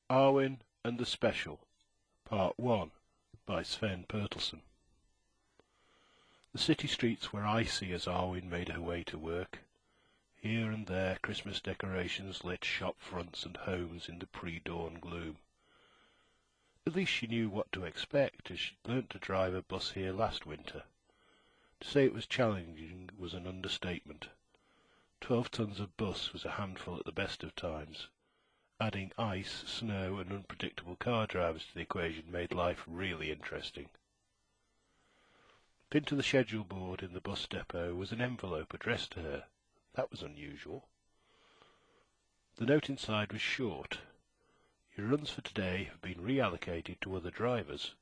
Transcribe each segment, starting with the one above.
Arwin and the Special, Part 1, by Sven Pertelson. The city streets were icy as Arwin made her way to work. Here and there Christmas decorations lit shop fronts and homes in the pre-dawn gloom. At least she knew what to expect, as she'd learnt to drive a bus here last winter. To say it was challenging was an understatement. 12 tons of bus was a handful at the best of times. Adding ice, snow, and unpredictable car drivers to the equation made life really interesting. Pinned to the schedule board in the bus depot was an envelope addressed to her. That was unusual. The note inside was short. Your runs for today have been reallocated to other drivers.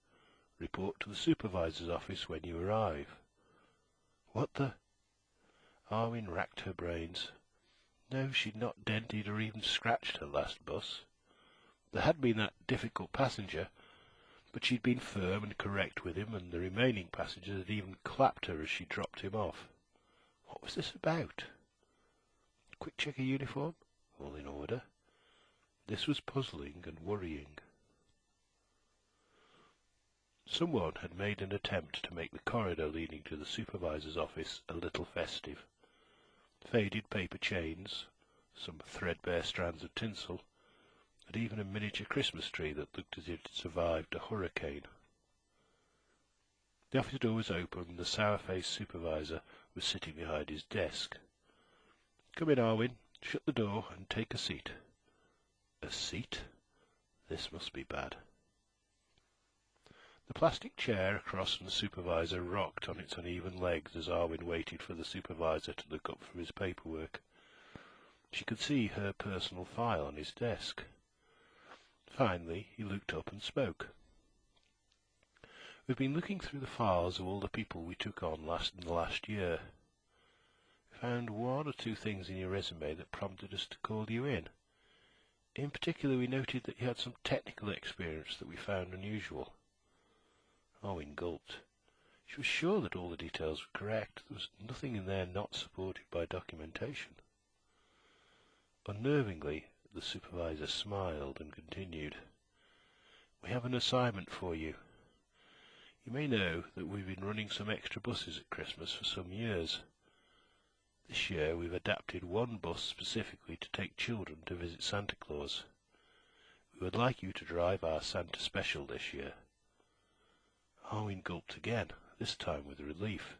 Report to the supervisor's office when you arrive. What the? Arwin racked her brains. No, she'd not dented or even scratched her last bus. There had been that difficult passenger, but she'd been firm and correct with him, and the remaining passengers had even clapped her as she dropped him off. What was this about? Quick check of uniform? All in order. This was puzzling and worrying. Someone had made an attempt to make the corridor leading to the supervisor's office a little festive. Faded paper chains, some threadbare strands of tinsel, and even a miniature Christmas tree that looked as if it had survived a hurricane. The office door was open and the sour-faced supervisor was sitting behind his desk. "Come in, Arwin. Shut the door and take a seat." A seat? This must be bad. The plastic chair across from the supervisor rocked on its uneven legs as Arwin waited for the supervisor to look up from his paperwork. She could see her personal file on his desk. Finally, he looked up and spoke. "We've been looking through the files of all the people we took on in the last year. We found one or two things in your resume that prompted us to call you in. In particular, we noted that you had some technical experience that we found unusual." Arwin gulped. She was sure that all the details were correct. There was nothing in there not supported by documentation. Unnervingly, the supervisor smiled and continued. "We have an assignment for you. You may know that we've been running some extra buses at Christmas for some years. This year we've adapted one bus specifically to take children to visit Santa Claus. We would like you to drive our Santa Special this year." Arwin gulped again, this time with relief.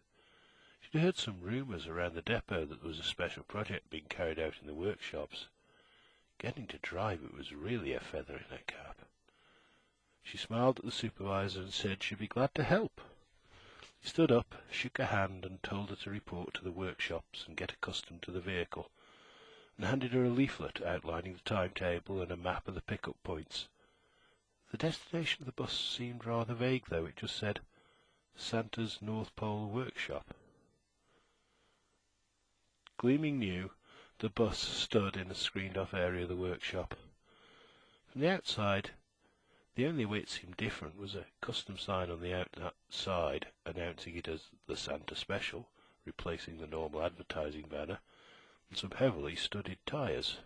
She'd heard some rumours around the depot that there was a special project being carried out in the workshops. Getting to drive it was really a feather in her cap. She smiled at the supervisor and said she'd be glad to help. He stood up, shook her hand, and told her to report to the workshops and get accustomed to the vehicle, and handed her a leaflet outlining the timetable and a map of the pickup points. The destination of the bus seemed rather vague, though. It just said, "Santa's North Pole Workshop." Gleaming new, the bus stood in a screened-off area of the workshop. From the outside, the only way it seemed different was a custom sign on the outside announcing it as the Santa Special, replacing the normal advertising banner, and some heavily studded tyres.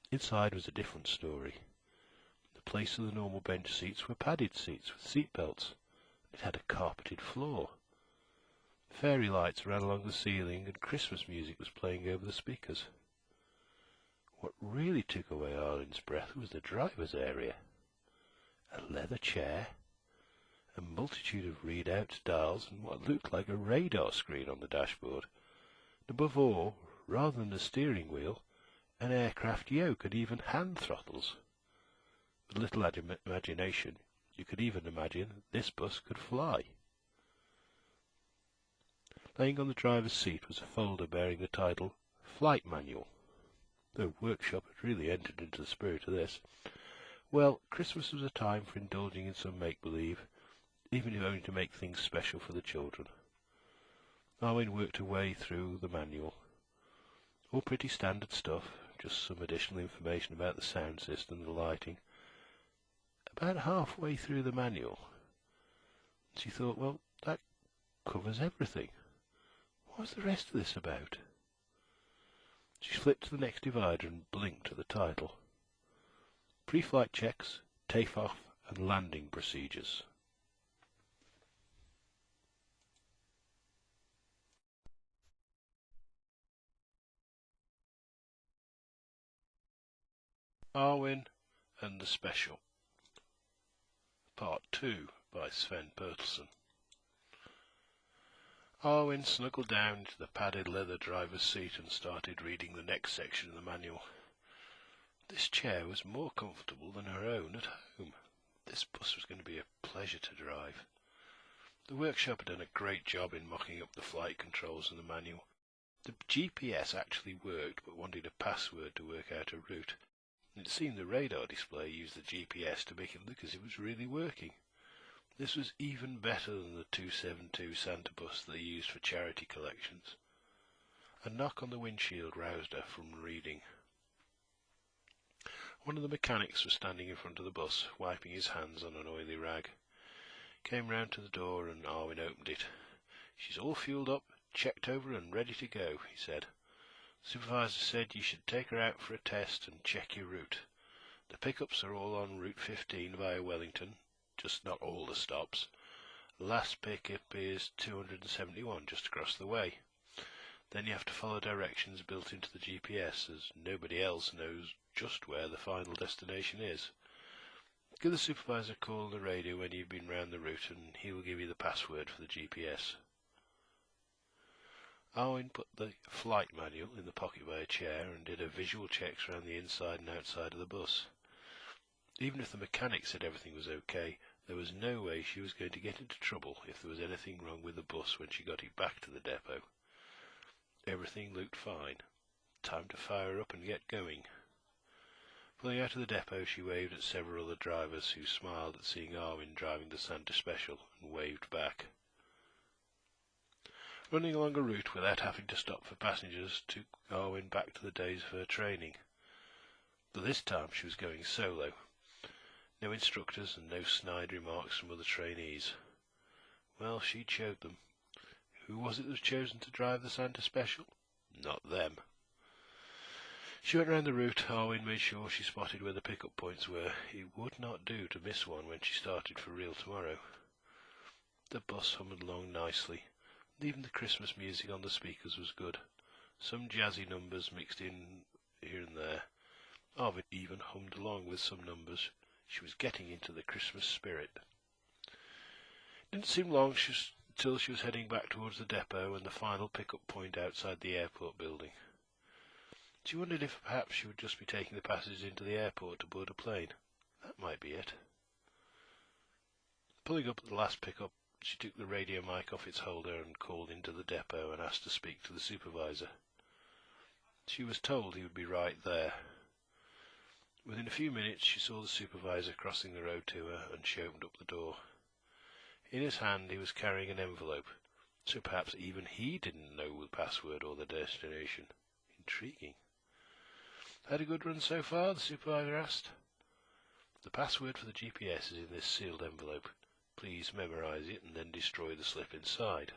Inside was a different story. In place of the normal bench seats were padded seats with seat belts. It had a carpeted floor. Fairy lights ran along the ceiling and Christmas music was playing over the speakers. What really took away Arwen's breath was the driver's area. A leather chair, a multitude of readout dials, and what looked like a radar screen on the dashboard. And above all, rather than a steering wheel, an aircraft yoke and even hand throttles. With little imagination, you could even imagine this bus could fly. Laying on the driver's seat was a folder bearing the title Flight Manual. The workshop had really entered into the spirit of this. Well, Christmas was a time for indulging in some make-believe, even if only to make things special for the children. Arwin worked her way through the manual. All pretty standard stuff, just some additional information about the sound system and the lighting. About halfway through the manual, she thought, well, that covers everything. What was the rest of this about? She flipped to the next divider and blinked at the title. Pre-flight checks, takeoff and landing procedures. Arwin and the Special. Part 2 by Sven Bertelsen. Arwin snuggled down into the padded leather driver's seat and started reading the next section of the manual. This chair was more comfortable than her own at home. This bus was going to be a pleasure to drive. The workshop had done a great job in mocking up the flight controls in the manual. The GPS actually worked, but wanted a password to work out a route. It seemed the radar display used the GPS to make it look as if it was really working. This was even better than the 272 Santa bus they used for charity collections. A knock on the windshield roused her from reading. One of the mechanics was standing in front of the bus, wiping his hands on an oily rag. Came round to the door and Arwin opened it. "She's all fueled up, checked over and ready to go," he said. "Supervisor said you should take her out for a test and check your route. The pickups are all on Route 15 via Wellington, just not all the stops. The last pickup is 271, just across the way. Then you have to follow directions built into the GPS, as nobody else knows just where the final destination is. Give the supervisor a call on the radio when you've been round the route, and he will give you the password for the GPS." Arwin put the flight manual in the pocket by a chair and did a visual checks around the inside and outside of the bus. Even if the mechanic said everything was okay, there was no way she was going to get into trouble if there was anything wrong with the bus when she got it back to the depot. Everything looked fine. Time to fire her up and get going. Pulling out of the depot, she waved at several other drivers who smiled at seeing Arwin driving the Santa Special and waved back. Running along a route without having to stop for passengers took Arwin back to the days of her training. But this time she was going solo. No instructors and no snide remarks from other trainees. Well, she'd showed them. Who was it that was chosen to drive the Santa Special? Not them. She went round the route. Arwin made sure she spotted where the pickup points were. It would not do to miss one when she started for real tomorrow. The bus hummed along nicely. Even the Christmas music on the speakers was good. Some jazzy numbers mixed in here and there. Arwin even hummed along with some numbers. She was getting into the Christmas spirit. It didn't seem long till she was heading back towards the depot and the final pickup point outside the airport building. She wondered if perhaps she would just be taking the passengers into the airport to board a plane. That might be it. Pulling up at the last pickup, she took the radio mic off its holder and called into the depot and asked to speak to the supervisor. She was told he would be right there. Within a few minutes she saw the supervisor crossing the road to her, and she opened up the door. In his hand he was carrying an envelope, so perhaps even he didn't know the password or the destination. Intriguing. "Had a good run so far?" the supervisor asked. "The password for the GPS is in this sealed envelope. Please memorize it and then destroy the slip inside."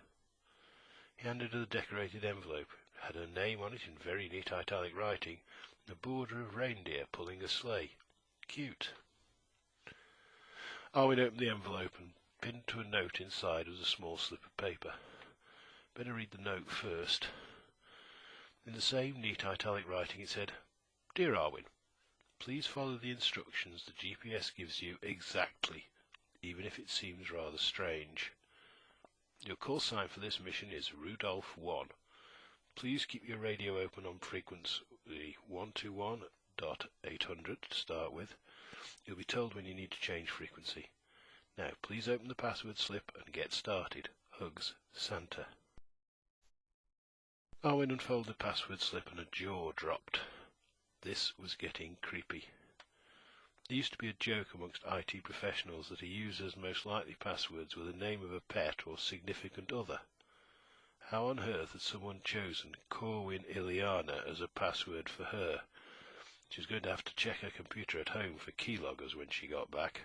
He handed her the decorated envelope. It had her name on it in very neat italic writing, and a border of reindeer pulling a sleigh. Cute. Arwin opened the envelope, and pinned to a note inside was a small slip of paper. Better read the note first. In the same neat italic writing it said, "Dear Arwin, please follow the instructions the GPS gives you exactly, even if it seems rather strange. Your call sign for this mission is Rudolph 1. Please keep your radio open on frequency 121.800 to start with. You'll be told when you need to change frequency. Now, please open the password slip and get started. Hugs, Santa." Arwin unfolded the password slip and her jaw dropped. This was getting creepy. There used to be a joke amongst IT professionals that a user's most likely passwords were the name of a pet or significant other. How on earth had someone chosen Corwin Ileana as a password for her? She was going to have to check her computer at home for keyloggers when she got back.